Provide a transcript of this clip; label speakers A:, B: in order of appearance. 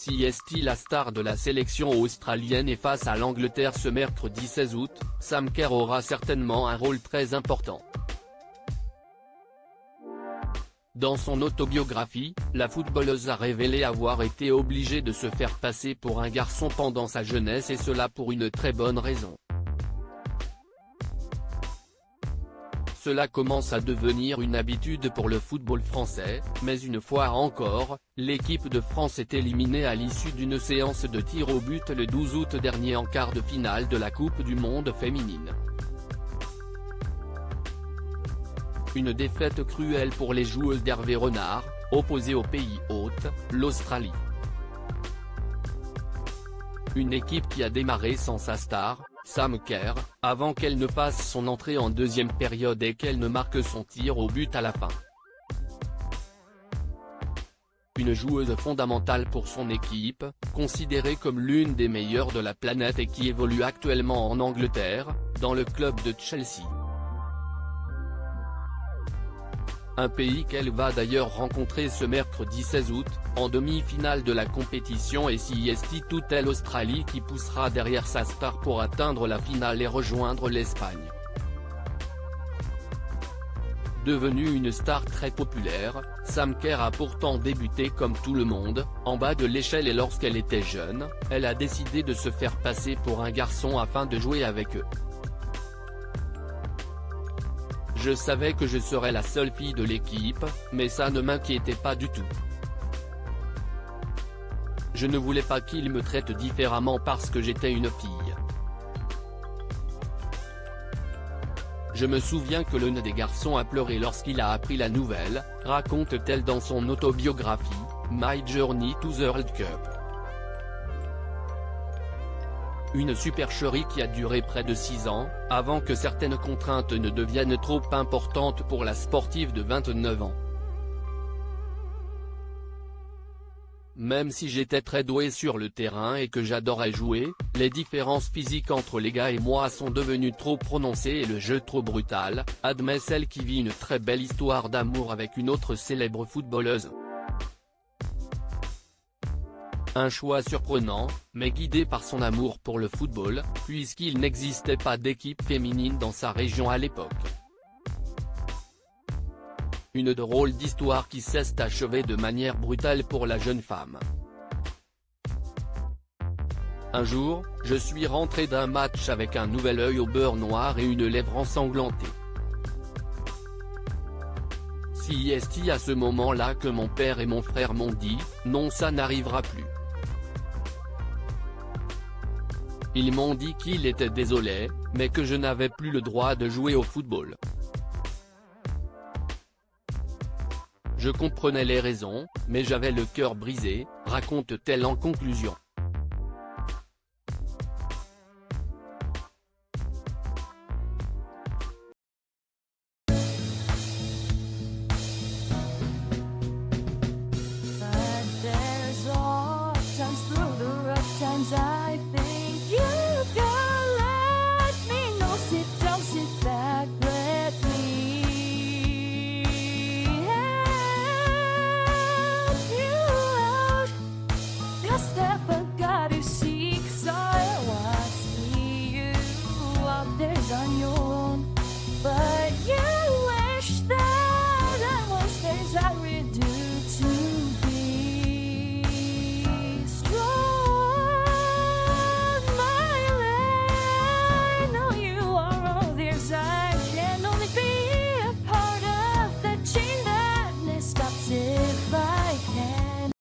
A: CST. La star de la sélection australienne est face à l'Angleterre ce mercredi 16 août, Sam Kerr aura certainement un rôle très important. Dans son autobiographie, la footballeuse a révélé avoir été obligée de se faire passer pour un garçon pendant sa jeunesse et cela pour une très bonne raison. Cela commence à devenir une habitude pour le football français, mais une fois encore, l'équipe de France est éliminée à l'issue d'une séance de tir au but le 12 août dernier en quart de finale de la Coupe du Monde féminine. Une défaite cruelle pour les joueuses d'Hervé Renard, opposées au pays hôte, l'Australie. Une équipe qui a démarré sans sa star, Sam Kerr, avant qu'elle ne fasse son entrée en deuxième période et qu'elle ne marque son tir au but à la fin. Une joueuse fondamentale pour son équipe, considérée comme l'une des meilleures de la planète et qui évolue actuellement en Angleterre, dans le club de Chelsea. Un pays qu'elle va d'ailleurs rencontrer ce mercredi 16 août, en demi-finale de la compétition, et CST toute l'Australie qui poussera derrière sa star pour atteindre la finale et rejoindre l'Espagne. Devenue une star très populaire, Sam Kerr a pourtant débuté comme tout le monde, en bas de l'échelle, et lorsqu'elle était jeune, elle a décidé de se faire passer pour un garçon afin de jouer avec eux. Je savais que je serais la seule fille de l'équipe, mais ça ne m'inquiétait pas du tout. Je ne voulais pas qu'ils me traitent différemment parce que j'étais une fille. Je me souviens que l'un des garçons a pleuré lorsqu'il a appris la nouvelle, raconte-t-elle dans son autobiographie, My Journey to the World Cup. Une supercherie qui a duré près de 6 ans, avant que certaines contraintes ne deviennent trop importantes pour la sportive de 29 ans. Même si j'étais très douée sur le terrain et que j'adorais jouer, les différences physiques entre les gars et moi sont devenues trop prononcées et le jeu trop brutal, admet celle qui vit une très belle histoire d'amour avec une autre célèbre footballeuse. Un choix surprenant, mais guidé par son amour pour le football, puisqu'il n'existait pas d'équipe féminine dans sa région à l'époque. Une drôle d'histoire qui s'est achevée de manière brutale pour la jeune femme. Un jour, je suis rentré d'un match avec un nouvel œil au beurre noir et une lèvre ensanglantée. C'est à ce moment-là que mon père et mon frère m'ont dit, non, ça n'arrivera plus. Ils m'ont dit qu'ils étaient désolés, mais que je n'avais plus le droit de jouer au football. Je comprenais les raisons, mais j'avais le cœur brisé, raconte-t-elle en conclusion.